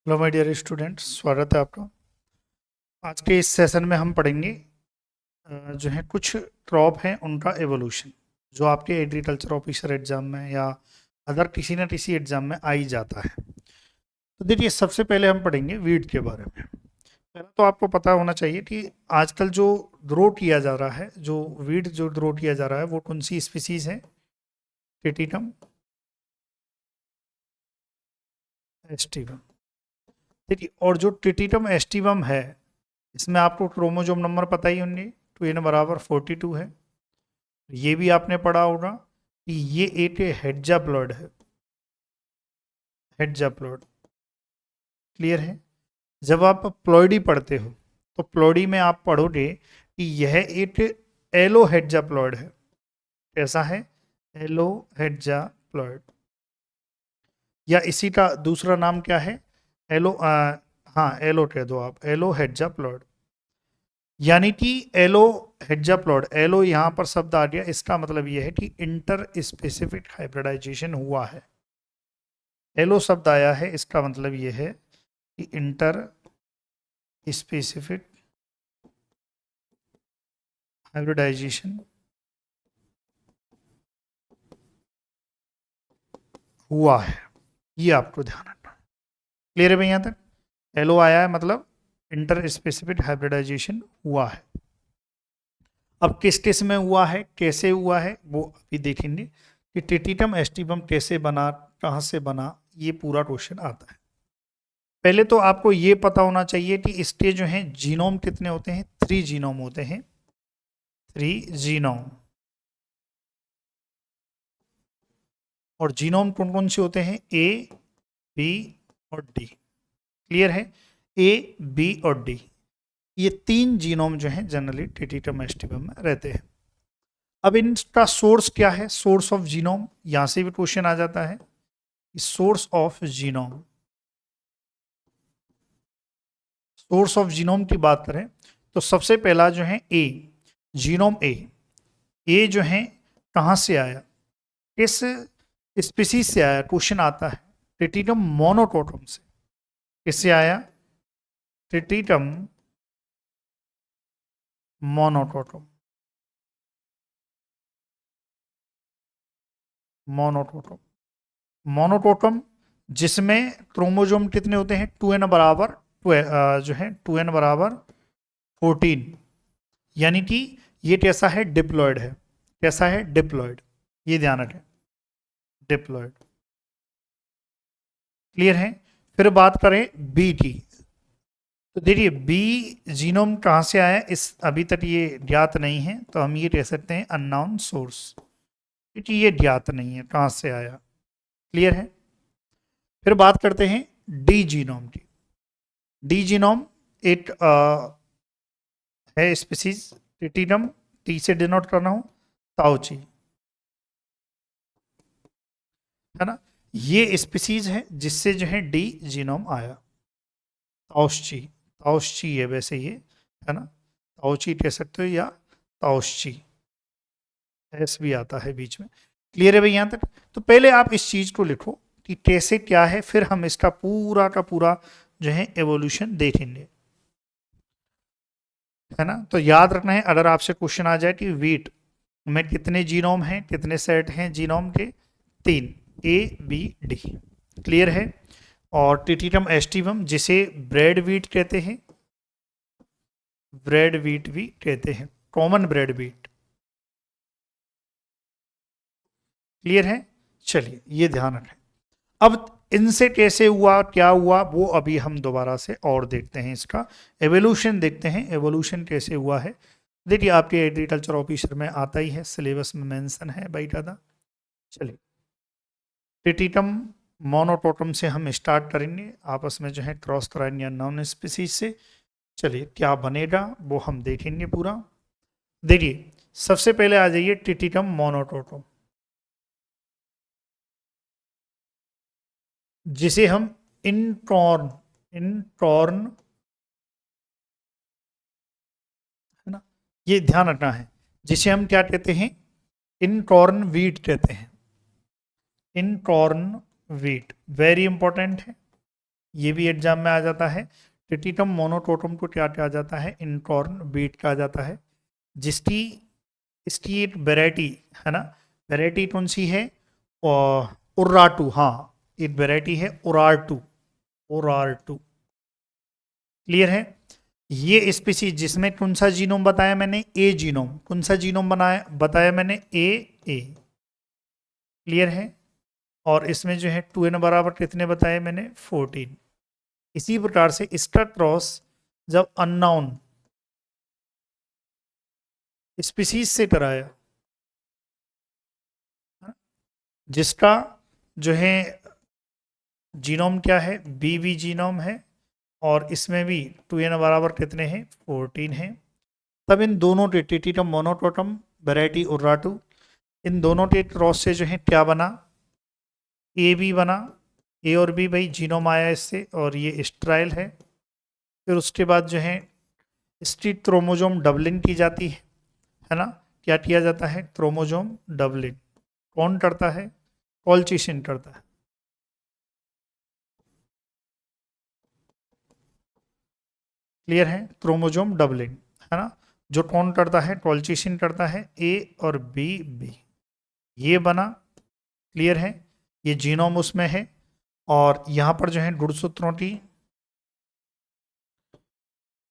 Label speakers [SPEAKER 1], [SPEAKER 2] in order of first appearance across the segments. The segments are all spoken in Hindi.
[SPEAKER 1] हेलो माय डियर स्टूडेंट्स, स्वागत है आपका। आज के इस सेशन में हम पढ़ेंगे जो है कुछ क्रॉप हैं उनका एवोल्यूशन, जो आपके एग्रीकल्चर ऑफिसर एग्जाम में या अदर किसी न किसी एग्जाम में आ ही जाता है। तो देखिए, सबसे पहले हम पढ़ेंगे वीट के बारे में। पहला तो आपको पता होना चाहिए कि आजकल जो ग्रो किया जा रहा है, जो वीट जो ग्रो किया जा रहा है, वो कौन सी स्पीसीज है? टिटिनम एस्टिवम। देखिए, और जो टिटिनम एस्टिवम है, इसमें आपको क्रोमोजोम नंबर पता ही होंगे। 2n बराबर 42 है। ये भी आपने पढ़ा होगा कि ये एक हेड्जाप्लॉइड है। हेड्जाप्लॉइड क्लियर है। जब आप प्लॉइडी पढ़ते हो तो प्लॉइडी में आप पढ़ोगे कि यह एक एलो हेड्जाप्लॉइड है। कैसा है? एलो हेड्जाप्लॉइड। या इसी का दूसरा नाम क्या है? एलो हाँ, एलो कह दो आप, एलो हेड्जाप्लॉइड। यानी कि एलो हेड्जाप्लॉइड, एलो यहाँ पर शब्द आ गया, इसका मतलब यह है कि इंटर स्पेसिफिक हाइब्रिडाइजेशन हुआ है। एलो शब्द आया है, इसका मतलब यह है कि इंटर स्पेसिफिक हाइब्रिडाइजेशन हुआ है। ये आपको ध्यान रखना। क्लियर है भाई? यहाँ तक एलो आया है मतलब इंटर स्पेसिफिक हाइब्रिडाइजेशन हुआ है। अब किस किस में हुआ है, कैसे हुआ है, वो अभी देखेंगे कि टिटिटम एस्टिवम कैसे बना, कहाँ से बना, ये पूरा क्वेश्चन आता है। पहले तो आपको ये पता होना चाहिए कि इसके जो है जीनोम कितने होते हैं? 3 जीनोम होते हैं। 3 जीनोम। और जीनोम कौन कौन से होते हैं? ए, बी और डी। क्लियर है? ए, बी और डी, ये 3 जीनोम जो है जनरली टिटिटम एस्टिवम में रहते हैं। अब इनका सोर्स क्या है? सोर्स ऑफ जीनोम, यहां से भी क्वेश्चन आ जाता है। Source of genome, source of genome की बात करें तो सबसे पहला जो है ए, जीनोम ए। ए जो है कहां से आया, किस स्पीसीज से आया? क्वेश्चन आता है टिटिटम मोनोटोटम से। किससे आया? टिटिटम मोनोटोटम। मोनोटोटम, मोनोटोटम जिसमें क्रोमोजोम कितने होते हैं? 2n बराबर जो है 2n बराबर 14। यानी कि ये कैसा है? डिप्लॉयड है। कैसा है? डिप्लॉयड। ये ध्यान रखें, डिप्लॉयड। क्लियर है? फिर बात करें बी की, तो देखिए बी जीनोम कहाँ से आया, इस अभी तक ये ज्ञात नहीं है, तो हम ये कह सकते हैं अननोन सोर्स, क्योंकि ये ज्ञात नहीं है कहाँ से आया। क्लियर है? फिर बात करते हैं डी जीनोम की। डी जीनोम एक है स्पीसीज, टिटिनम, टी से डिनोट करना हो, ताओची, है ना। ये स्पीसीज है जिससे जो है डी जीनोम आया। ताओशी, ताओशी है वैसे ये, है ना। ताओची कह सकते हो या ताओशी, एस भी आता है बीच में। क्लियर है भाई यहाँ तक? तो पहले आप इस चीज को लिखो कि कैसे क्या है, फिर हम इसका पूरा का पूरा जो है एवोल्यूशन देखेंगे, है ना। तो याद रखना है, अगर आपसे क्वेश्चन आ जाए कि वीट में कितने जीनोम हैं, कितने सेट हैं जीनोम के? 3, ए बी डी। क्लियर है? और टिटिटम एस्टिवम जिसे ब्रेड वीट कहते हैं, ब्रेड वीट भी कहते हैं, कॉमन ब्रेड वीट। क्लियर है? चलिए ये ध्यान रखें। अब इनसे कैसे हुआ, क्या हुआ, वो अभी हम दोबारा से और देखते हैं, इसका एवोल्यूशन देखते हैं, एवोल्यूशन कैसे हुआ है। देखिए आपके एग्रीकल्चर ऑफिसर में आता ही है, सिलेबस में मेंशन है भाई दादा। चलिए, टिटिटम मोनोटोटम से हम स्टार्ट करेंगे, आपस में जो है क्रॉस कराएंगे नॉन स्पीसीज से। चलिए क्या बनेगा वो हम देखेंगे पूरा। देखिए सबसे पहले आ जाइए टिटिटम मोनोटोटम, जिसे हम इनकॉर्न, इनकॉर्न, है ना, ये ध्यान रखना है, जिसे हम क्या कहते हैं? इनकॉर्न वीट कहते हैं। इनकॉर्न वीट वेरी इंपॉर्टेंट है। ये भी एग्जाम में आ जाता है। टिटिटम मोनोटोटम को क्या कहा जाता है? इनकॉर्न बीट कहा जाता है। जिसकी इसकी एक वेराइटी है ना, वेराइटी कौन सी है? उर्राटू, हाँ, एक वेराइटी है उरारटू, उरारटू। क्लियर है? ये स्पीसीज जिसमें कौन सा जीनोम बताया मैंने? ए जीनोम। कौन सा जीनोम बनाया बताया मैंने? ए। क्लियर है? और इसमें जो है 2n बराबर कितने बताए मैंने? 14। इसी प्रकार से इसका क्रॉस जब अननोन स्पीसीज से कराया, जिसका जो है जीनोम क्या है? बीवी जीनोम है, और इसमें भी 2n बराबर कितने हैं? 14 है। तब इन दोनों के टिटिटम मोनोटोटम वेराइटी उर्राटू, इन दोनों के क्रॉस से जो है क्या बना? ए बी बना। ए और बी भाई जीनोम आया इससे, और ये स्ट्राइल है। फिर उसके बाद जो है इसकी क्रोमोजोम डबलिंग की जाती है ना? क्या किया जाता है? क्रोमोजोम डबलिंग कौन करता है? कॉलचिशन करता है। क्लियर है? क्रोमोजोम डबलिंग है ना, जो कौन करता है? कॉलचिशन करता है। ए और बी, ये बना। क्लियर है? ये जीनोम उसमें है, और यहां पर जो है गुणसूत्रों की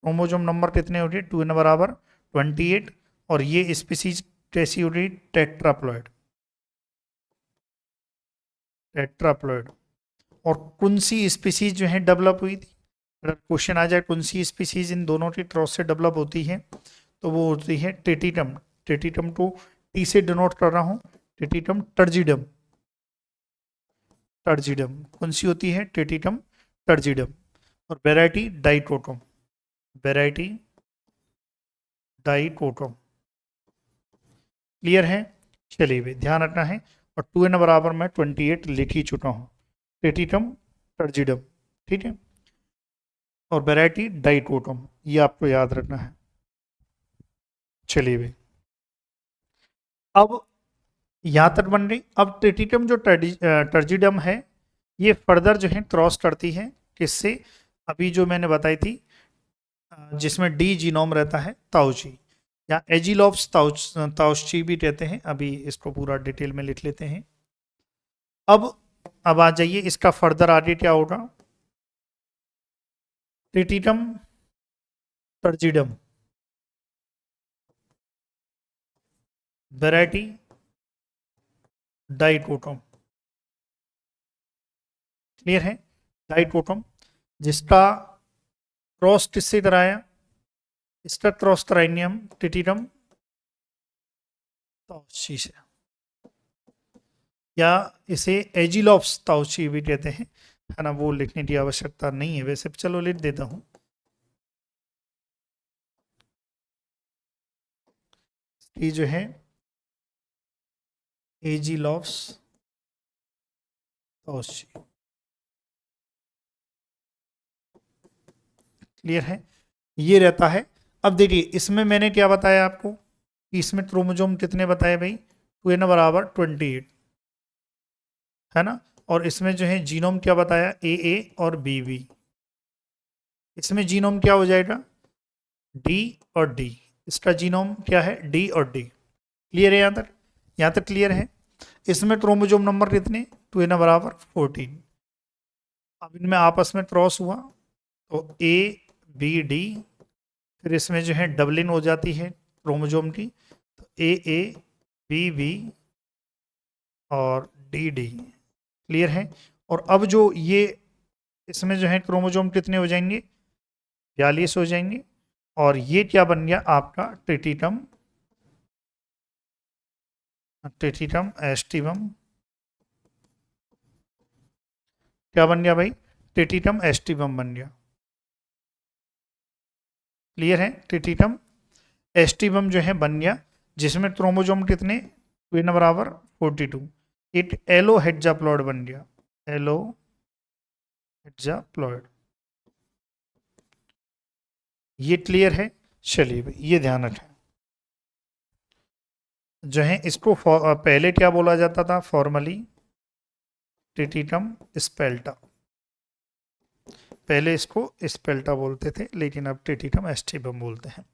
[SPEAKER 1] क्रोमोजोम नंबर कितने हो गए? 2n बराबर 28। और ये स्पीसीज कैसी हो गई? Tetraploid, tetraploid. और कौन सी स्पीसीज जो है डेवलप हुई थी? अगर क्वेश्चन आ जाए कौन सी स्पीसीज इन दोनों के क्रॉस से डेवलप होती है, तो वो होती है टेटिटम। टेटिटम को टी से डिनोट कर रहा हूँ, टेटिटम टर्जिडम। टर्जिडम कौन सी होती है? टेटिटम टर्जिडम। और वेराइटी डाइकोटम, वेराइटी डाइकोटम। क्लियर है? चलिए भाई ध्यान रखना है। और 2n बराबर मैं 28 लिख ही चुका हूँ, टेटिटम टर्जिडम। ठीक है? और वेराइटी डाइकोटम, ये आपको याद रखना है। चलिए भाई, अब यहाँ तक बन गई। अब टेटिटम जो टर्जिडम है, ये फर्दर जो है क्रॉस करती है किससे? अभी जो मैंने बताई थी, जिसमें डी जीनोम रहता है, ताउची, या एजिलोप्स ताउची भी कहते हैं। अभी इसको पूरा डिटेल में लिख लेते हैं। अब आ जाइए, इसका फर्दर आगे क्या होगा? टेटिटम टर्जिडम वेराइटी डाइकोटम। क्लियर है? डाइकोटम, जिसका क्रॉस किससे कराया? इसका क्रॉस कराएंगे हम टिटिटम ताउची से, या इसे एजिलोप्स ताउची भी कहते हैं, है ना? वो लिखने की आवश्यकता नहीं है वैसे, चलो लिख देता हूँ। ये जो है एजिलोप्स ताउची। क्लियर है? ये रहता है। अब देखिए, इसमें मैंने क्या बताया आपको कि इसमें क्रोमोजोम कितने बताए भाई? 2n बराबर 28, है ना? और इसमें जो है जीनोम क्या बताया? ए और बी। इसमें जीनोम क्या हो जाएगा? डी और डी। इसका जीनोम क्या है? डी और डी। क्लियर है? यहाँ तक क्लियर है? इसमें क्रोमोजोम नंबर कितने? 2n बराबर 14। अब इनमें आपस में क्रॉस हुआ, तो ए बी डी, फिर इसमें जो है डबलिंग हो जाती है क्रोमोजोम की, तो ए बी बी और डी डी। क्लियर है? और अब जो ये इसमें जो है क्रोमोजोम कितने हो जाएंगे? 42 हो जाएंगे। और ये क्या बन गया आपका? टेटिटम, टेटिटम एस्टिवम। क्या बन गया भाई? टेटिटम एस्टिवम बन गया। क्लियर है? टेटिटम एस्टिवम जो है बन गया, जिसमें क्रोमोजोम कितने? 2n बराबर 42। इट एलो हेक्साप्लॉइड बन गया, एलो हेक्साप्लॉइड। ये क्लियर है? चलिए भाई, ये ध्यान रखें। जो है इसको पहले क्या बोला जाता था? फॉर्मली टेटिटम स्पेल्टा। पहले इसको स्पेल्टा बोलते थे, लेकिन अब टेटिटम एस्टिबम बोलते हैं।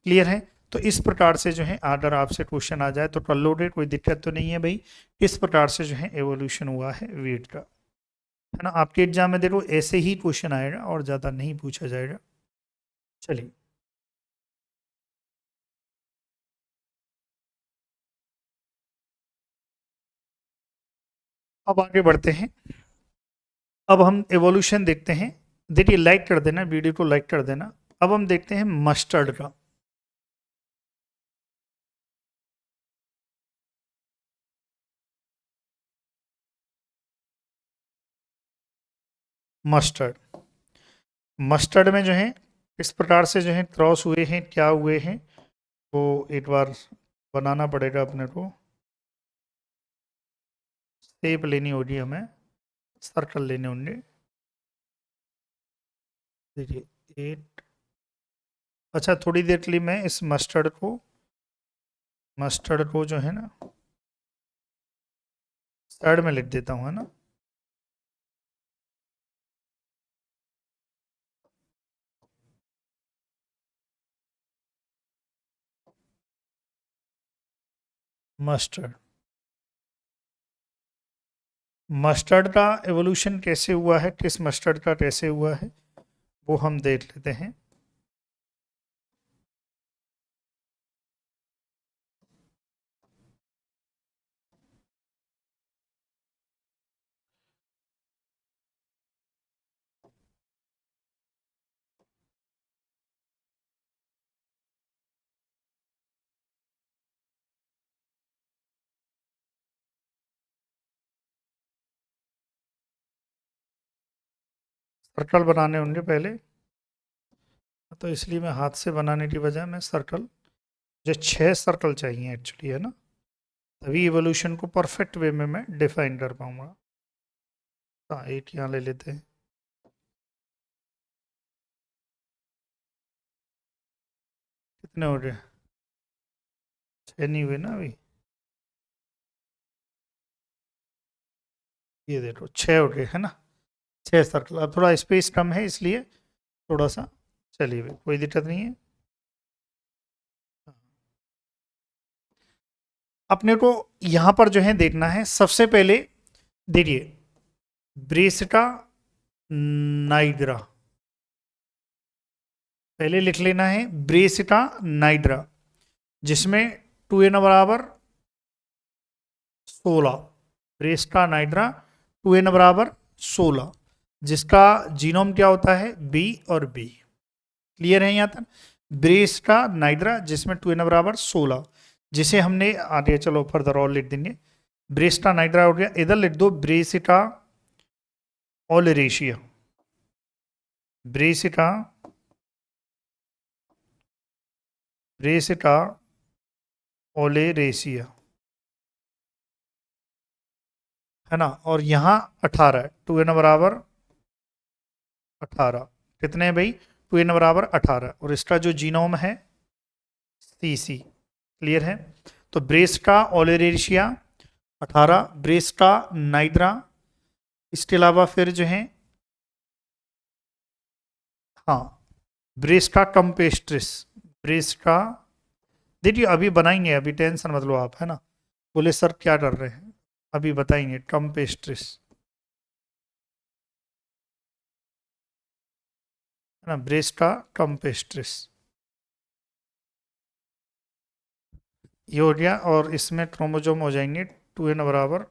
[SPEAKER 1] क्लियर है? तो इस प्रकार से जो है अगर आपसे क्वेश्चन आ जाए तो कर लोगे, कोई दिक्कत तो नहीं है भाई। इस प्रकार से जो है एवोल्यूशन हुआ है वीट का, है ना। आपके एग्जाम में देखो ऐसे ही क्वेश्चन आएगा और ज़्यादा नहीं पूछा जाएगा। चलिए अब आगे बढ़ते हैं। अब हम एवोल्यूशन देखते हैं। देखिए लाइक कर देना, वीडियो को लाइक कर देना। अब हम देखते हैं मस्टर्ड का। मस्टर्ड, मस्टर्ड में जो है इस प्रकार से जो है क्रॉस हुए हैं, क्या हुए हैं वो एक बार बनाना पड़ेगा अपने को। शेप लेनी होगी हमें, सर्कल लेने होंगे। देखिए एट, अच्छा थोड़ी देर के लिए मैं इस मस्टर्ड को जो है ना साइड में लिख देता हूँ, है ना। मस्टर्ड, मस्टर्ड का एवोल्यूशन कैसे हुआ है, किस मस्टर्ड का कैसे हुआ है वो हम देख लेते हैं। सर्कल बनाने होंगे पहले, तो इसलिए मैं हाथ से बनाने की बजाय मैं सर्कल, जो 6 सर्कल चाहिए एक्चुअली, है ना। तभी इवोल्यूशन को परफेक्ट वे में मैं डिफाइन कर पाऊंगा। हाँ एक यहाँ ले लेते हैं। कितने हो गए? 6 नहीं हुए ना अभी, ये देखो 6 हो गए, है ना। 6 सर्कल, अब थोड़ा स्पेस कम है इसलिए थोड़ा सा, चलिए भाई कोई दिक्कत नहीं है। अपने को यहाँ पर जो है देखना है सबसे पहले, देखिए ब्रेसिटा नाइग्रा, पहले लिख लेना है ब्रेसिटा नाइग्रा, जिसमें 2n बराबर 16, ब्रेसिटा नाइग्रा 2n बराबर 16, जिसका जीनोम क्या होता है बी और बी। क्लियर है यहाँ तक? ब्रेसिटा नाइग्रा जिसमें 2n बराबर 16, जिसे हमने आगे चलो फर्दर और लिख देंगे। ब्रेसिटा नाइग्रा हो गया, इधर लिख दो ब्रेसिटा ओलेरेशिया, ब्रेसिटा ब्रेसिटा ओलेरेशिया, है ना। और यहाँ 18 है, 2n बराबर 18, कितने हैं भाई 2n बराबर 18, और इसका जो जीनोम है सीसी। क्लियर है? तो ब्रेसिटा ओलेरेशिया 18, ब्रेसिटा नाइग्रा, इसके अलावा फिर जो है हाँ ब्रेसिटा कम्पेस्ट्रिस, ब्रेसिटा, देखिए अभी बनाएंगे, अभी टेंशन मत लो आप, है ना। बोले सर क्या कर रहे हैं, अभी बताएंगे। कम्पेस्ट्रिस, है ना, ब्रेसिटा कम्पेस्ट्रिस, ये हो गया। और इसमें क्रोमोजोम हो जाएंगे 2n बराबर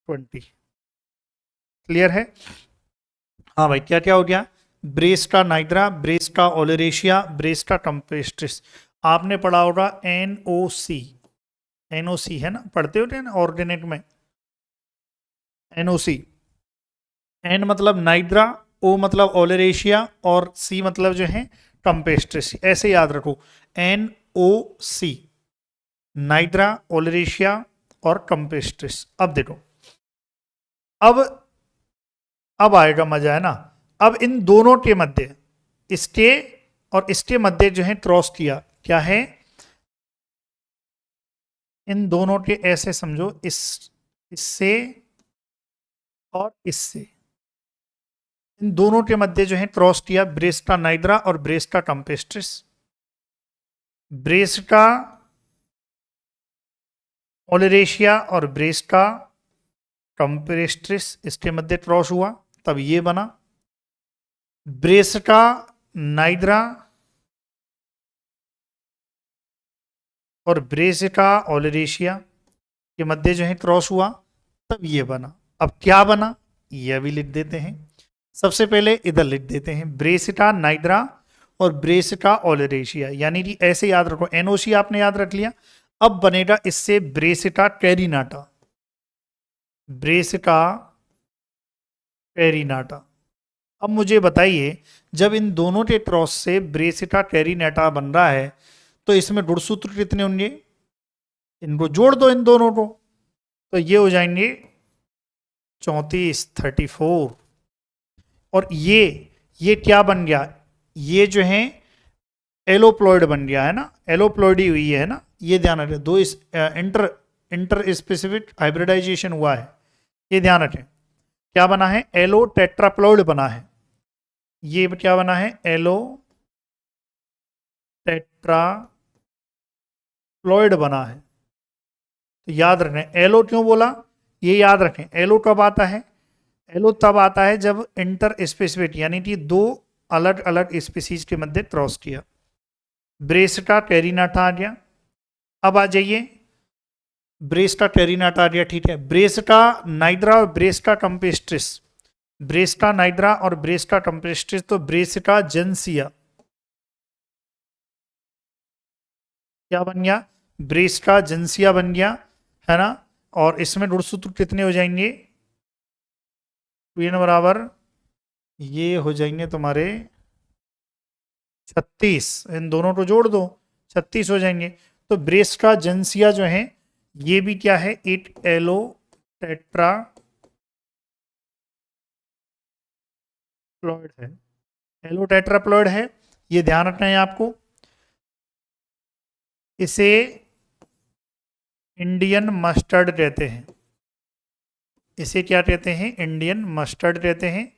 [SPEAKER 1] 20। क्लियर है? हाँ भाई क्या क्या हो गया, ब्रेसिटा नाइग्रा, ब्रेसिटा ओलेरेशिया, ब्रेसिटा कम्पेस्ट्रिस। आपने पढ़ा होगा NOC, NOC है ना, पढ़ते होते हैं ना ऑर्गेनिक में। NOC, N मतलब नाइग्रा, O मतलब ओलेरेशिया, और C मतलब जो है कम्पेस्ट्रिस, ऐसे याद रखो। NOC, नाइग्रा, ओलेरेशिया और कम्पेस्ट्रिस। अब देखो, अब अब आएगा मजा, है ना। अब इन दोनों के मध्य, इसके और इसके मध्य जो है क्रॉस किया, क्या है, इन दोनों के ऐसे समझो, इससे और इससे, इन दोनों के मध्य जो है क्रॉस किया ब्रेस्टा नाइद्रा और ब्रेस्टा टम्पेस्ट्रिस। ब्रेस्टा ओलेरेशिया और ब्रेस्टा टम्पेस्ट्रिस इसके मध्य क्रॉस हुआ, तब ये बना ब्रेस्टा नाइद्रा और ब्रेस्टा ओलेरेशिया के मध्य जो है क्रॉस हुआ, तब ये बना। अब क्या बना ये भी लिख देते हैं। सबसे पहले इधर लिख देते हैं ब्रेसिटा नाइद्रा और ब्रेसिटा ओलेरेशिया, यानी कि ऐसे याद रखो, एनओसी आपने याद रख लिया। अब बनेगा इससे ब्रेसिटा टेरिनाटा, ब्रेसिटा टेरिनाटा। अब मुझे बताइए जब इन दोनों के क्रॉस से ब्रेसिटा टेरिनाटा बन रहा है तो इसमें गुणसूत्र कितने होंगे, इनको जोड़ दो इन दोनों को, तो ये हो जाएंगे 34 34। और ये क्या बन गया, ये जो है एलोप्लॉइड बन गया है ना, एलोप्लॉइडी हुई है ना, ये ध्यान रखें। दो इस इंटर इंटर स्पेसिफिक हाइब्रिडाइजेशन हुआ है, ये ध्यान रखें। क्या बना है, एलो टेट्राप्लॉइड बना है। ये क्या बना है, एलो टेट्राप्लॉइड बना है। तो याद रखें एलो क्यों बोला, ये याद रखें। एलो कब आता है, एलो तब आता है जब इंटर स्पेसिफिक यानी कि दो अलग अलग स्पीसीज के मध्य क्रॉस किया। ब्रेस्टा टेरिनाटा आ गया। अब आ जाइए ब्रेस्टा टेरिनाटा आ गया, ठीक है। ब्रेस्टा नाइद्रा और ब्रेस्टा टम्पेस्ट्रिस, ब्रेस्टा नाइद्रा और ब्रेस्टा टम्पेस्ट्रिस, तो ब्रेस्टा जेंसिया क्या बन गया, ब्रेस्टा जेंसिया बन गया, है ना। और इसमें गुणसूत्र कितने हो जाएंगे, n बराबर ये हो जाएंगे तुम्हारे 36, इन दोनों को जोड़ दो 36 हो जाएंगे। तो ब्रेस्टा जेंसिया जो है ये भी क्या है, इट एलो टेट्रा प्लॉइड है, एलो टेट्राप्लॉइड है, ये ध्यान रखना है आपको। इसे इंडियन मस्टर्ड कहते हैं, इसे क्या कहते हैं, इंडियन मस्टर्ड कहते हैं।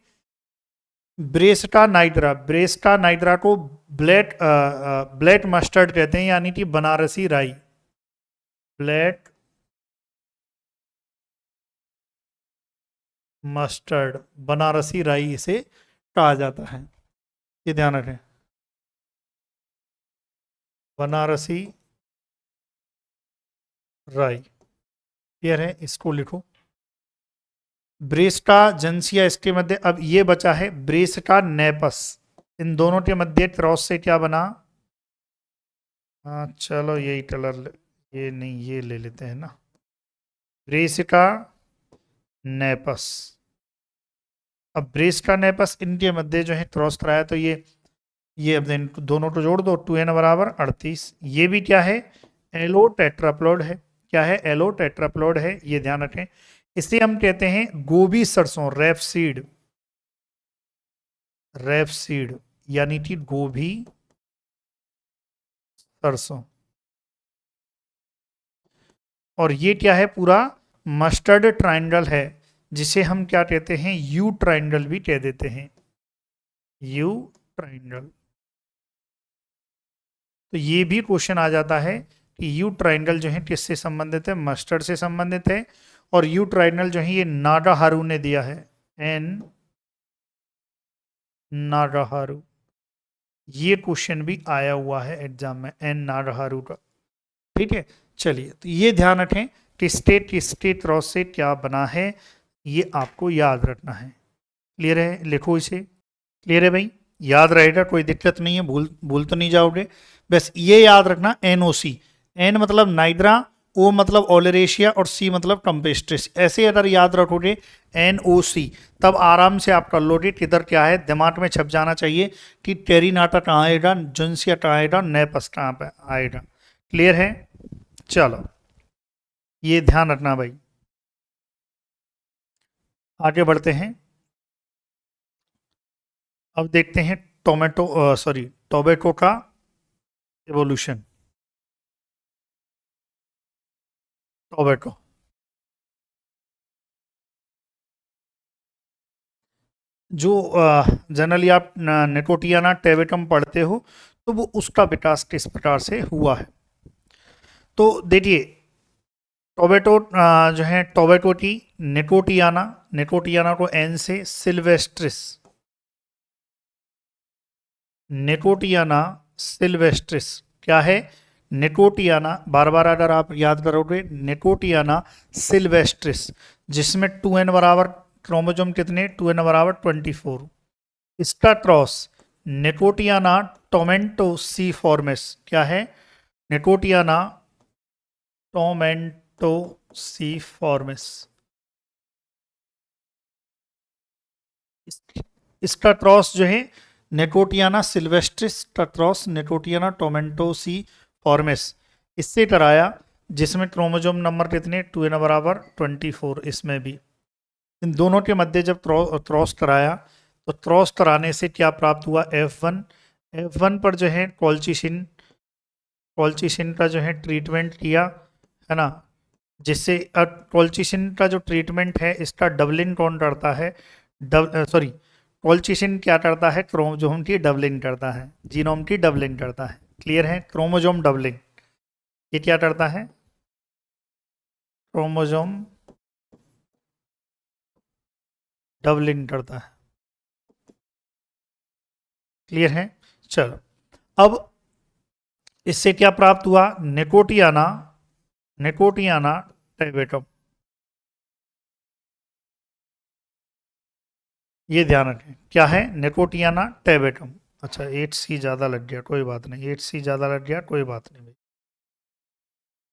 [SPEAKER 1] ब्रेस्टा नाइद्रा, ब्रेस्टा नाइद्रा को ब्लैक ब्लैक मस्टर्ड कहते हैं, यानी कि बनारसी राई, ब्लैक मस्टर्ड बनारसी राई इसे कहा जाता है, ये ध्यान रखें, बनारसी राई। क्लियर है, इसको लिखो ब्रेस्टा जेंसिया। इसके मध्य अब ये बचा है ब्रेस्टा नेपस, इन दोनों के मध्य क्रॉस से क्या बना, हाँ चलो यही कलर ये नहीं ये ले लेते हैं ना, ब्रेस्टा नेपस। अब ब्रेस्टा नेपस इनके मध्य जो है क्रॉस कराया, तो ये अब दोनों को जोड़ दो, 2n बराबर 38। ये भी क्या है, एलो टेट्राप्लॉइड है, क्या है, एलो टेट्राप्लॉइड है, ये ध्यान रखें। इसे हम कहते हैं गोभी सरसों, रेपसीड, रेपसीड यानी कि गोभी सरसों। और ये क्या है, पूरा मस्टर्ड ट्रायंगल है, जिसे हम क्या कहते हैं, यू ट्रायंगल भी कह देते हैं, यू ट्रायंगल। तो ये भी क्वेश्चन आ जाता है कि यू ट्रायंगल जो है किससे संबंधित है, मस्टर्ड से संबंधित है। और यू ट्रायंगल जो है ये नागाहारू ने दिया है, एन नागाहारू, ये क्वेश्चन भी आया हुआ है एग्जाम में, एन नागाहारू का। ठीक है, चलिए तो ये ध्यान रखें कि स्टेट क्रॉस से क्या बना है, ये आपको याद रखना है। क्लियर है, लिखो इसे। क्लियर है भाई, याद रहेगा, कोई दिक्कत नहीं है, भूल भूल तो नहीं जाओगे। बस ये याद रखना, एनओसी, एन मतलब नाइद्रा, ओ मतलब ओलेरेशिया और सी मतलब टम्पेस्ट्रिस। ऐसे अगर याद रखोगे एनओसी, तब आराम से आप कर लोगे किधर क्या है, दिमाग में छप जाना चाहिए कि टेरिनाटा कहाँ आएगा, जुन्सिया कहाँ आएगा, नेपस कहाँ पे आएगा। क्लियर है, चलो ये ध्यान रखना भाई। आगे बढ़ते हैं, अब देखते हैं टोबैको का एवोल्यूशन। टोबैको जो जनरली आप निकोटियाना टेबेटम पढ़ते हो, तो वो उसका विकास किस प्रकार से हुआ है। तो देखिए, टोबैटो जो है टोबैटो टी, निकोटियाना, निकोटियाना को एन से, सिल्वेस्ट्रिस, निकोटियाना सिल्वेस्ट्रिस क्या है, निकोटियाना, बार बार अगर आप याद करोगे, निकोटियाना सिल्वेस्ट्रिस, जिसमें 2n बराबर क्रोमोजोम कितने, 2n बराबर 24, इसका क्रॉस निकोटियाना टोमेंटो सी फॉर्मेस क्या है, निकोटियाना टोमेंटो सी फॉर्मेस, इसका क्रॉस जो है नेकोटियाना सिल्वेस्ट्रिस का क्रॉस नेकोटियाना टोमेंटोसी फॉर्मेस इससे कराया, जिसमें क्रोमोजोम नंबर कितने, 2n बराबर 24, इसमें भी इन दोनों के मध्य जब क्रॉस कराया, तो क्रॉस कराने से क्या प्राप्त हुआ, F1, F1 पर जो है कॉल्चिसिन, कॉल्चिसिन का जो है ट्रीटमेंट किया, है ना, जिससे कॉल्चिसिन का जो ट्रीटमेंट है इसका डबलिंग कौन करता है, सॉरी, कॉल्चिसिन क्या करता है, क्रोमोजोम की डबलिंग करता है, जीनोम की डबलिंग करता है, क्लियर है, क्रोमोजोम डबलिंग, ये क्या करता है, क्रोमोजोम डबलिंग करता है, क्लियर है। चलो, अब इससे क्या प्राप्त हुआ, निकोटियाना, निकोटियाना टेबेटम, ये ध्यान रखें क्या है, निकोटियाना टेबेटम। अच्छा, 8C ज़्यादा लग गया, कोई बात नहीं, 8C ज़्यादा लग गया, कोई बात नहीं भाई,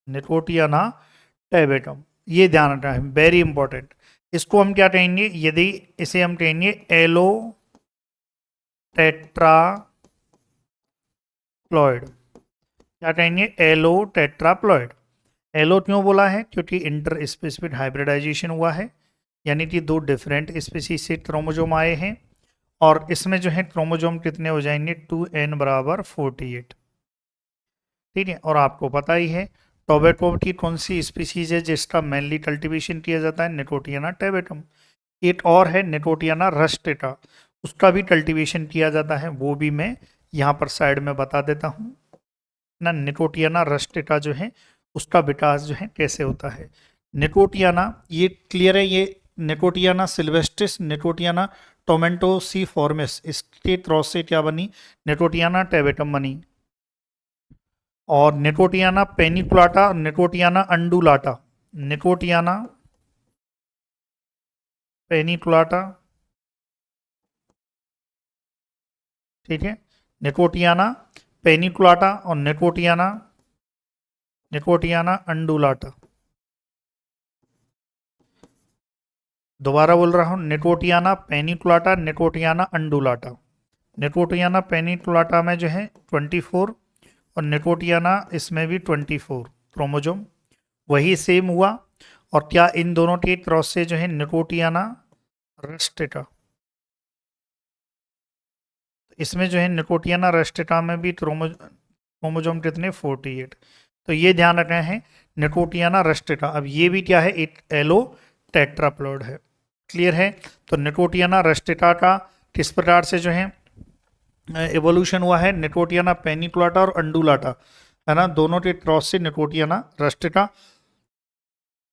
[SPEAKER 1] निकोटियाना टेबेटम, ये फ्लोइड, ये ध्यान रखना है, वेरी इंपॉर्टेंट। इसको हम क्या कहेंगे, यदि इसे हम कहेंगे एलो टेट्राप्लॉइड, क्या कहेंगे, एलो टेट्राप्लॉइड। एलो क्यों बोला है, क्योंकि इंटर स्पेसिफिक हाइब्रिडाइजेशन हुआ है, यानी कि दो डिफरेंट स्पीसीज से क्रोमोजोम आए हैं, और इसमें जो है क्रोमोजोम कितने हो जाएंगे, 2n बराबर 48, ठीक है। और आपको पता ही है टोबैको की कौन सी स्पीसीज है जिसका मेनली कल्टीवेशन किया जाता है, निकोटियाना टेबेटम। एक और है निकोटियाना रस्टेटा, उसका भी कल्टीवेशन किया जाता है, वो भी मैं यहाँ पर साइड में बता देता हूँ ना। निकोटियाना रस्टेटा जो है उसका विकास जो है कैसे होता है, निकोटियाना, ये क्लियर है, ये निकोटियाना सिल्वेस्ट्रिस, निकोटियाना टोमेंटो सी फॉर्मेस, इसके क्रॉस से क्या बनी, निकोटियाना टेबेटम बनी, और Nicotiana paniculata, Nicotiana अंडुलाटा, Nicotiana paniculata, ठीक है, निकोटियाना पेनिकुलाटा और निकोटियाना, निकोटियाना अंडुलाटा, दोबारा बोल रहा हूँ, Nicotiana paniculata, Nicotiana अंडुलाटा, Nicotiana paniculata में जो है 24, और निकोटियाना इसमें भी 24 क्रोमोजोम, वही सेम हुआ। और क्या इन दोनों के क्रॉस से जो है निकोटियाना रस्टेटा, इसमें जो है निकोटियाना रस्टेटा में भी क्रोमोजोम कितने, 48, तो ये ध्यान रखना है, निकोटियाना रस्टेटा। अब ये भी क्या है, एक एलो टेट्राप्लॉइड है, क्लियर है। तो निकोटियाना रस्टेटा का किस प्रकार से जो है एवोल्यूशन हुआ है, निकोटियाना पेनिकुलाटा और अंडुलाटा, है ना, दोनों के क्रॉस से निकोटियाना रस्टेटा,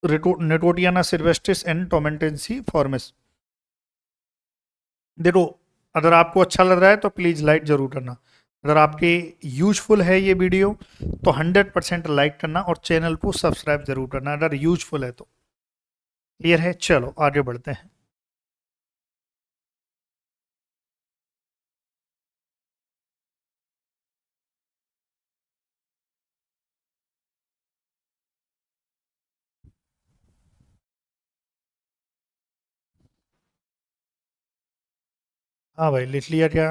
[SPEAKER 1] निकोटियाना सिल्वेस्ट्रिस एंड टोमेंटेंसी फॉर्मेस। देखो, अगर आपको अच्छा लग रहा है तो प्लीज़ लाइक ज़रूर करना, अगर आपके यूजफुल है ये वीडियो तो 100% लाइक करना, और चैनल को सब्सक्राइब जरूर करना अगर यूजफुल है तो, क्लियर है। चलो आगे बढ़ते हैं। हाँ भाई, लिख लिया क्या,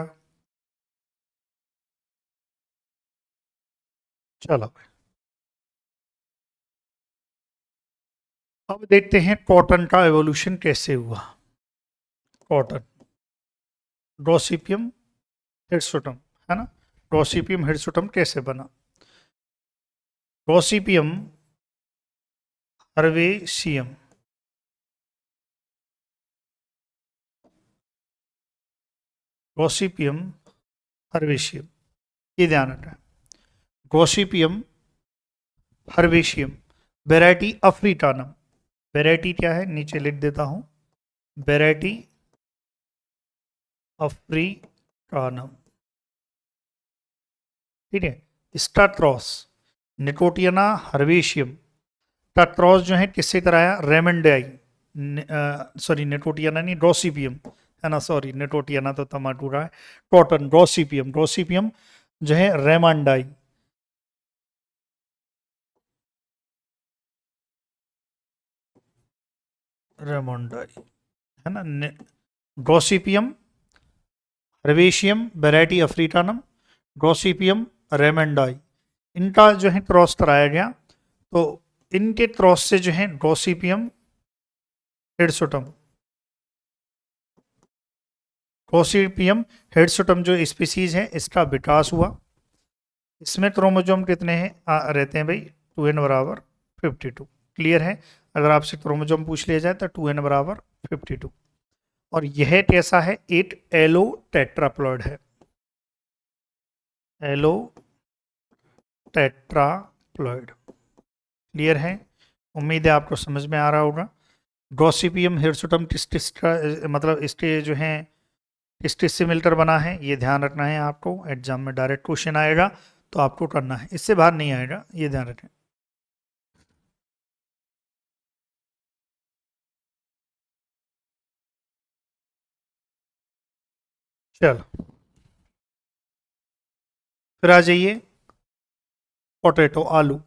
[SPEAKER 1] चलो भाई, अब देखते हैं कॉटन का एवोल्यूशन कैसे हुआ। कॉटन, गॉसिपियम हिरसुटम, है ना, गॉसिपियम हिरसुटम कैसे बना, गॉसिपियम हर्वेशियम, गॉसिपियम हर्बेशियम, ये ध्यान रखना है। Gossypium herbaceum, variety africanum. Variety क्या है, नीचे लिख देता हूं, वेराइटी अफ्रीटानम, ठीक है। इसका क्रॉस निकोटियाना हर्बेशियम का क्रॉस जो है किससे कराया, रेमंडाई, सॉरी निकोटियाना नहीं, गॉसिपियम है ना, सॉरी निकोटियाना तो टमाटूरा है, कॉटन, गॉसिपियम, गॉसिपियम जो है रेमंडाई, रेमंडाई है ना, गॉसिपियम हर्बेशियम वेराइटी अफ्रीटानम, गॉसिपियम रेमंडाई, इनका जो है क्रॉस कराया गया। तो इनके क्रॉस से जो है गॉसिपियम हिरसुटम, गॉसिपियम हिरसुटम जो स्पीसीज है इसका विकास हुआ। इसमें क्रोमोजोम कितने हैं रहते हैं भाई, 2n बराबर 52। क्लियर है, अगर आपसे क्रोमोजोम पूछ लिया जाए तो 2n बराबर 52। और यह कैसा है, एक एलो टेट्राप्लॉइड है, एलो टेट्राप्लॉइड। क्लियर है, उम्मीद है आपको समझ में आ रहा होगा। गॉसिपियम हिरसुटम किस का मतलब इसके जो है किस से मिलकर बना है, ये ध्यान रखना है आपको। एग्जाम में डायरेक्ट क्वेश्चन आएगा तो आपको करना है, इससे बाहर नहीं आएगा, ये ध्यान रखें। चलो फिर आ जाइए, पोटैटो, आलू,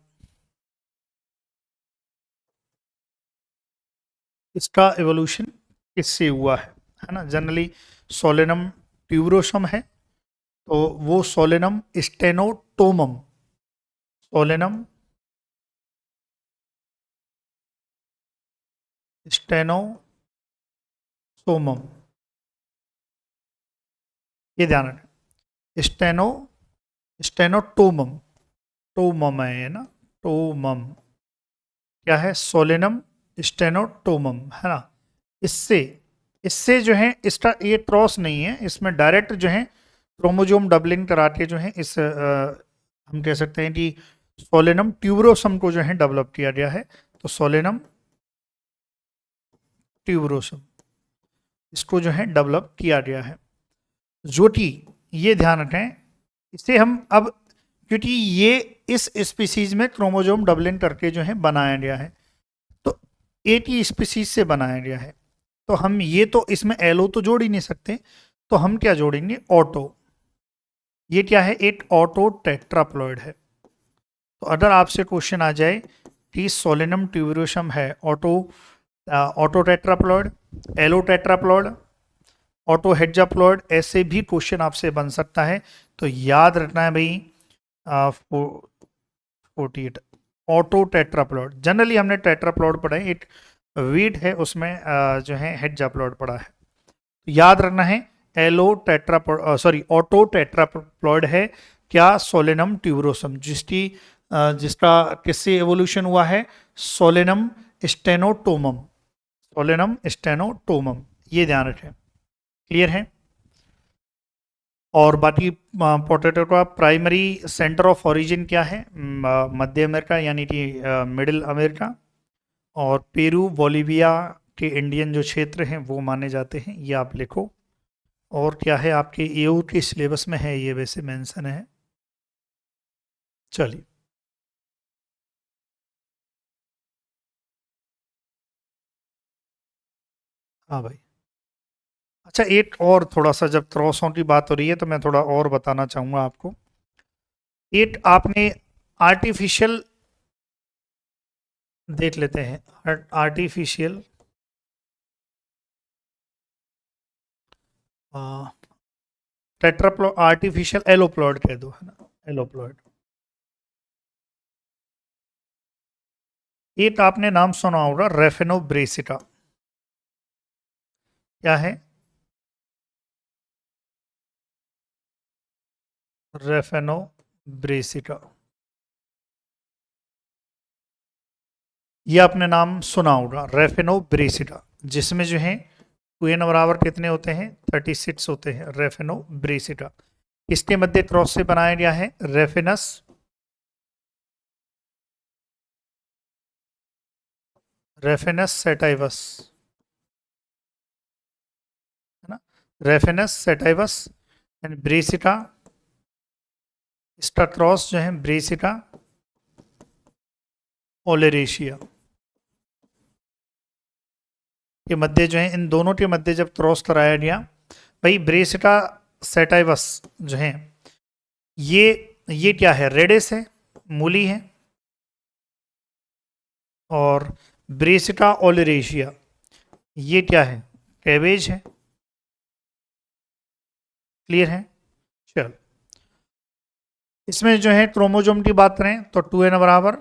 [SPEAKER 1] इसका एवोल्यूशन किससे हुआ है ना। जनरली सोलेनम ट्यूबरोसम है, तो वो सोलेनम स्टेनोटोमम, सोलेनम स्टेनोसोमम, ये ध्यान रखें, स्टेनोटोमम, टोमम है ना, टोमम क्या है, सोलेनम स्टेनोटोमम है ना। इससे इससे जो है इसका ये क्रॉस नहीं है, इसमें डायरेक्ट जो है क्रोमोजोम डबलिंग करा के जो है इस हम कह सकते हैं कि सोलेनम ट्यूबरोसम को जो है डेवलप किया गया है। तो सोलेनम ट्यूबरोसम इसको जो है डेवलप किया गया है, जो कि ये ध्यान रखें, इसे हम अब, क्योंकि ये इस स्पीसीज में क्रोमोजोम डबलिंग करके जो है बनाया गया है, तो एक ही स्पीसीज से बनाया गया है, तो हम ये तो इसमें एलो तो जोड़ ही नहीं सकते, तो हम क्या जोड़ेंगे, ऑटो। ये क्या है, एक ऑटो टेट्राप्लॉइड है। तो अगर आपसे क्वेश्चन आ जाए कि सोलेनम ट्यूबरोसम है auto, autotetraploid, allotetraploid, autohexaploid, ऐसे भी क्वेश्चन आपसे बन सकता है। तो याद रखना है भाई 48 ऑटो टेट्राप्लॉइड। जनरली हमने टेट्राप्लॉइड पढ़ा है, एक वीट है उसमें जो है हेक्साप्लॉइड पढ़ा है। तो याद रखना है allotetraploid, sorry autotetraploid है क्या, सोलेनम ट्यूबरोसम, जिसका किससे एवोल्यूशन हुआ है, सोलेनम स्टेनोटोमम, सोलेनम स्टेनोटोमम, ये ध्यान रखें। क्लियर है। और बाकी पोटैटो का प्राइमरी सेंटर ऑफ ओरिजिन क्या है, मध्य अमेरिका यानी कि मिडिल अमेरिका, और पेरू बोलिविया के इंडियन जो क्षेत्र हैं वो माने जाते हैं, ये आप लिखो। और क्या है आपके एयू के सिलेबस में है, ये वैसे मेंशन है। चलिए हाँ भाई, अच्छा एक और थोड़ा सा, जब क्रॉसों की बात हो रही है तो मैं थोड़ा और बताना चाहूँगा आपको। एक आपने आर्टिफिशियल देख लेते हैं, आर्टिफिशियल टेट्राप्लॉइड, आर्टिफिशियल एलोप्लॉइड कह दो, है ना, एलोप्लॉइड। एक आपने नाम सुना होगा रेफेनोब्रेसिका, क्या है, रेफेनोब्रेसिका, ये आपने नाम सुना होगा रेफेनोब्रेसिका, जिसमें जो है 2n बराबर कितने होते हैं 36 होते हैं रेफिनो ब्रेसिटा। किसके मध्य क्रॉस से बनाया गया है रेफिनस सेटाइवस, है ना, रेफिनस सेटाइवस एंड ब्रेसिटा, इसका क्रॉस जो है ब्रेसिटा ओलेरेशिया के मध्य जो है, इन दोनों के मध्य जब क्रॉस कराया गया, भाई ब्रेसिटा सेटाइवस जो है ये क्या है रेडिस है, मूली है, और ब्रेसिटा ओलेरेशिया ये क्या है कैबेज है। क्लियर है। चल इसमें जो है क्रोमोजोम की बात करें तो 2n बराबर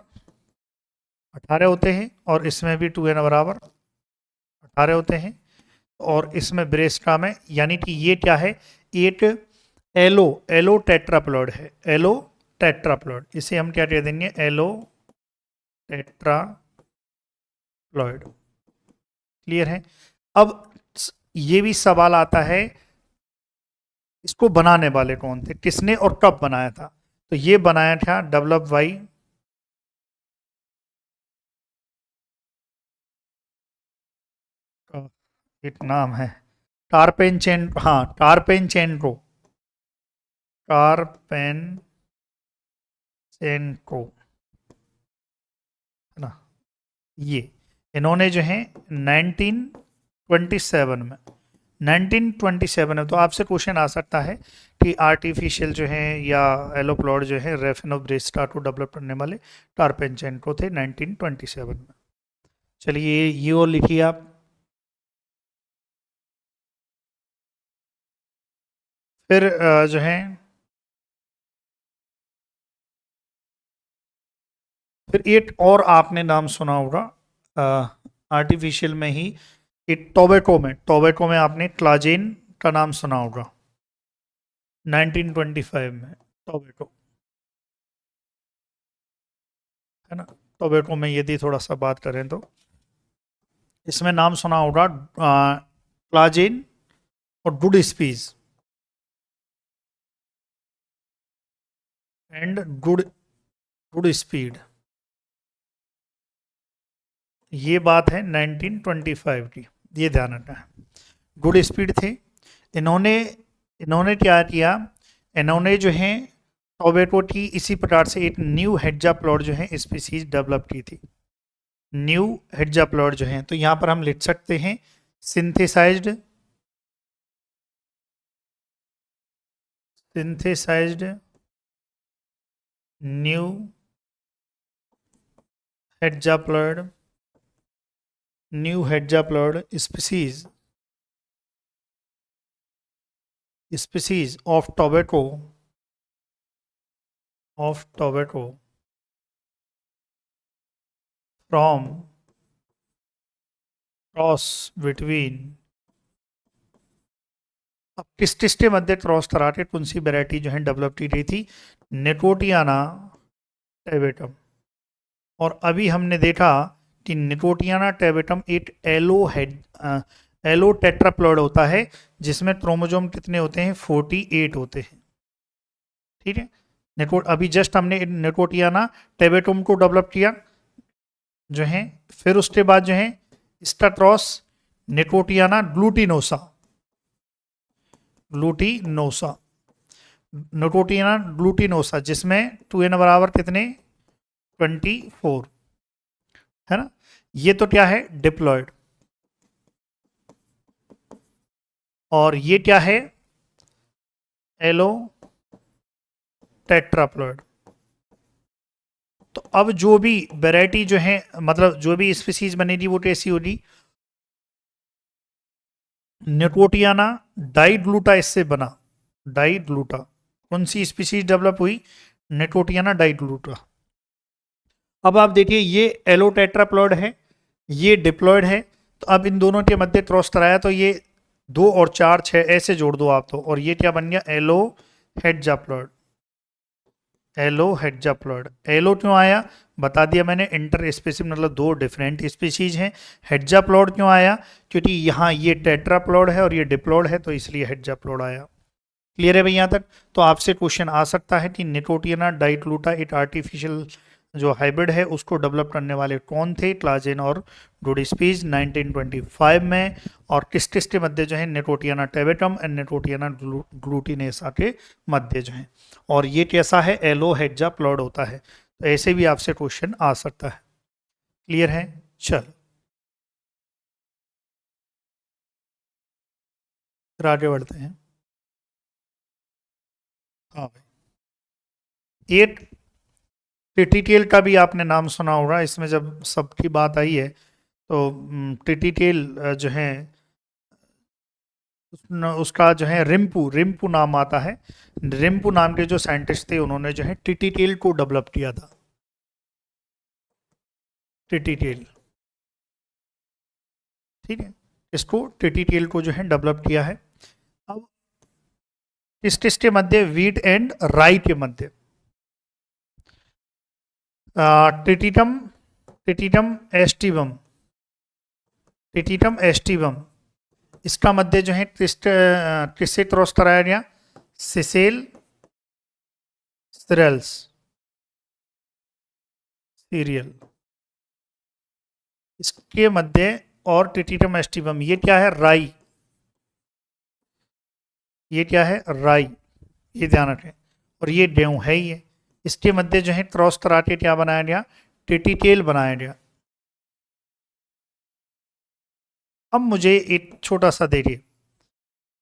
[SPEAKER 1] 18 होते हैं, और इसमें भी 2n बराबर 18 होते हैं, और इसमें ब्रेसिटा में, यानी कि ये क्या है एक एलो टेट्राप्लॉइड है, एलो टेट्राप्लॉइड, इसे हम क्या कह देंगे एलो टेट्राप्लॉइड। क्लियर है। अब ये भी सवाल आता है इसको बनाने वाले कौन थे, किसने और कब बनाया था, तो ये बनाया था डेवलप बाई एक नाम है कार्पेनचेन, हाँ कार्पेनचेंको, है ना। ये इन्होंने जो है 1927 में 1927 में, तो आपसे क्वेश्चन आ सकता है कि आर्टिफिशियल जो है या एलोप्लॉड जो है रेफिनोब्रेसिटा को डेवलप करने वाले कार्पेनचेंको थे 1927 में। चलिए ये और लिखिए आप। फिर जो है फिर एक और आपने नाम सुना होगा आर्टिफिशियल में ही, एक टोबैको में आपने क्लाजेन का नाम सुना होगा 1925 में, टोबैको, है ना। टोबैको में यदि थोड़ा सा बात करें तो इसमें नाम सुना होगा क्लाजेन और गुड स्पीज एंड गुड स्पीड, ये बात है 1925 की, ये ध्यान रखना है। गुड स्पीड थे। इन्होंने क्या किया, इन्होंने जो है टोबैको की इसी प्रकार से एक न्यू हेड्जाप्लॉड जो है स्पीसीज डेवलप की थी। न्यू हेड्जाप्लॉड जो है, तो यहाँ पर हम लिख सकते हैं synthesised new hexaploid species of tobacco from cross between, अब किस के मध्य क्रॉस करा के कौन सी वेराइटी जो है डेवलप की गई थी, निकोटियाना टेबेटम। और अभी हमने देखा कि निकोटियाना टेबेटम एक एलो टेट्राप्लॉइड होता है जिसमें क्रोमोसोम कितने होते हैं 48 होते हैं। ठीक है। अभी जस्ट हमने निकोटियाना टेबेटम को डेवलप किया जो है, फिर उसके बाद जो है इसका क्रॉस निकोटियाना ग्लूटिनोसा जिसमें 2n बराबर कितने 24, है ना। ये तो क्या है डिप्लॉयड, और ये क्या है एलो टेट्राप्लॉइड। तो अब जो भी वैरायटी जो है, मतलब जो भी स्पीसीज बनेगी वो कैसी होगी, निकोटियाना डाइग्लूटा इससे बना, डाइग्लूटा। कौन सी स्पीसीज डेवलप हुई, निकोटियाना डाइग्लूटा। अब आप देखिए ये एलो टेट्राप्लॉइड है, ये डिप्लॉयड है, तो अब इन दोनों के मध्य क्रॉस कराया तो ये 2 और 4 6 ऐसे जोड़ दो आप तो, और ये क्या बन गया एलो हेड्जाप्लॉइड। एलो हेड्जाप्लॉइड। एलो क्यों आया बता दिया मैंने, इंटर स्पीसीज मतलब दो डिफरेंट स्पीसीज हैं। हेड्जाप्लॉइड क्यों आया, क्योंकि यहाँ ये टेट्राप्लॉइड है और ये डिप्लॉइड है, तो इसलिए हेड्जाप्लॉइड आया। क्लियर है भाई यहाँ तक। तो आपसे क्वेश्चन आ सकता है कि निकोटियाना डाइक्लूटा एक आर्टिफिशियल जो हाइब्रिड है उसको डेवलप करने वाले कौन थे, क्लाजेन और डोडिस्पीज 1925 में, और किस किस के मध्य जो है निकोटियाना टेबेटम एंड निकोटियाना ग्लूटिनेसा के मध्य जो है। और ये कैसा है, एलो हेड्जाप्लॉइड होता है। तो ऐसे भी आपसे क्वेश्चन आ सकता है। क्लियर है। चल फिर आगे बढ़ते हैं। हाँ भाई, एट टिटीटेल का भी आपने नाम सुना होगा। इसमें जब सबकी बात आई है तो टिटीटेल जो है उसका जो है रिम्पू रिम्पू नाम आता है। रिम्पू नाम के जो साइंटिस्ट थे उन्होंने जो है टिटीटेल को डेवलप किया था। टिटीटेल, ठीक है, इसको टिटीटेल को जो है डेवलप किया है। अब किस किस के मध्य, वीट एंड राई के मध्य। टिटिटम टिटिटम एस्टिवम, टिटिटम एस्टिवम, इसका मध्य जो है किससे क्रॉस कराया गया, सिसेल सिरेल्स सीरियल, इसके मध्य। और टिटिटम एस्टिवम ये क्या है, राई, ये क्या है राई, ये ध्यान रखें। और ये गेहूं है ही है। इसके मध्य जो है क्रॉस करा के क्या बनाया गया, टिटीटेल बनाया गया। अब मुझे एक छोटा सा देखिए,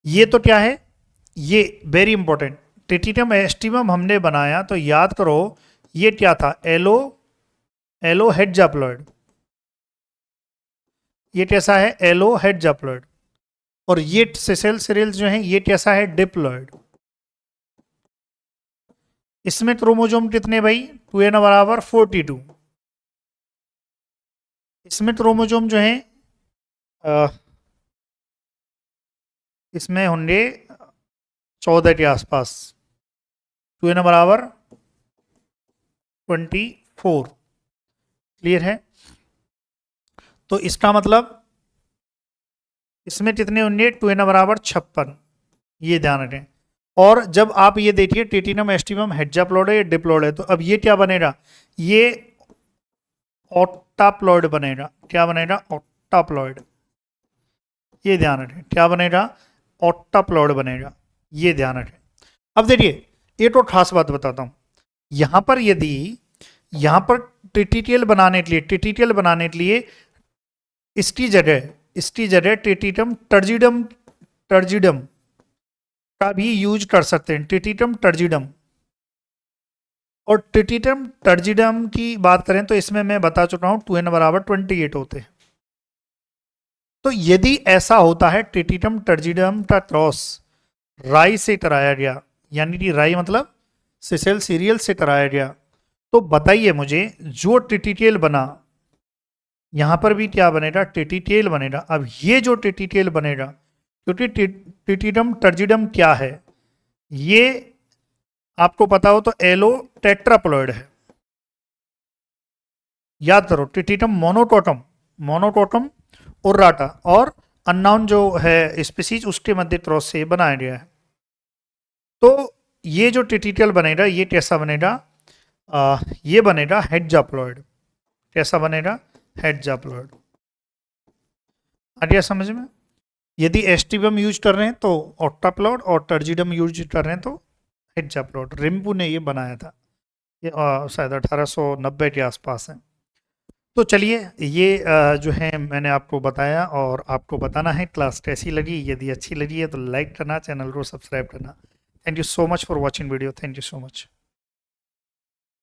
[SPEAKER 1] ये तो क्या है, ये वेरी इंपॉर्टेंट, टिटिटम एस्टिवम हमने बनाया तो याद करो ये क्या था, एलो एलो हेड्जाप्लॉइड। ये कैसा है, एलो हेड्जाप्लॉइड। और ये सिसेल सिरिल्स जो है ये कैसा है, डिप्लॉइड। इसमें क्रोमोजोम कितने भाई, 2n बराबर 42। इसमें क्रोमोजोम जो है इसमें होंगे 14 के आसपास, 2n बराबर 24। क्लियर है। तो इसका मतलब इसमें कितने होंगे, 2n बराबर 56, ये ध्यान रखें। और जब आप ये देखिए टिटिनम एस्टिवम हेड्जाप्लॉइड है या डिप्लॉइड है, तो अब ये क्या बनेगा, ये ऑक्टाप्लॉइड बनेगा। क्या बनेगा, ऑक्टाप्लॉइड, ये ध्यान रखें। क्या बनेगा, ऑक्टाप्लॉइड बनेगा, ये ध्यान रखें। अब देखिए एक और खास बात बताता हूं, यहां पर यदि यहां पर टिटिटेल बनाने के लिए, टिटिटेल बनाने के लिए इसकी जगह टिटिटम टर्जिडम टर्जिडम का भी यूज कर सकते हैं, टिटिटम टर्जिडम। और टिटिटम टर्जिडम की बात करें तो इसमें मैं बता चुका हूं 2n बराबर 28 होते हैं। तो यदि ऐसा होता है टिटिटम टर्जिडम का क्रॉस राई से कराया गया, यानी कि राई मतलब सिसेल सीरियल से कराया गया, तो बताइए मुझे जो टिटिटेल बना, यहां पर भी क्या बनेगा, टिटिटेल बनेगा। अब ये जो टिटिटेल बनेगा, क्योंकि टिटिटम टर्जिडम क्या है, ये आपको पता हो तो एलो टेट्राप्लॉइड है। याद करो टिटिटम मोनोटोटम, मोनोटोटम उर्राटा और अननाउन जो है स्पीसीज उसके मध्य क्रॉस से बनाया गया है। तो ये जो टिटिटेल बनेगा ये कैसा बनेगा, ये बनेगा हेड्जाप्लॉइड। कैसा बनेगा, हेड्जाप्लॉइड। आ गया समझ में। यदि एस्टिवम यूज कर रहे हैं तो ऑक्टाप्लॉइड और टर्जिडम यूज कर रहे हैं तो हेड्जाप्लॉइड। रिम्पू ने ये बनाया था, ये शायद 1890 के आसपास है। तो चलिए ये जो है मैंने आपको बताया, और आपको बताना है क्लास कैसी लगी। यदि अच्छी लगी है तो लाइक करना, चैनल को सब्सक्राइब करना। Thank you so much for watching video, thank you so much.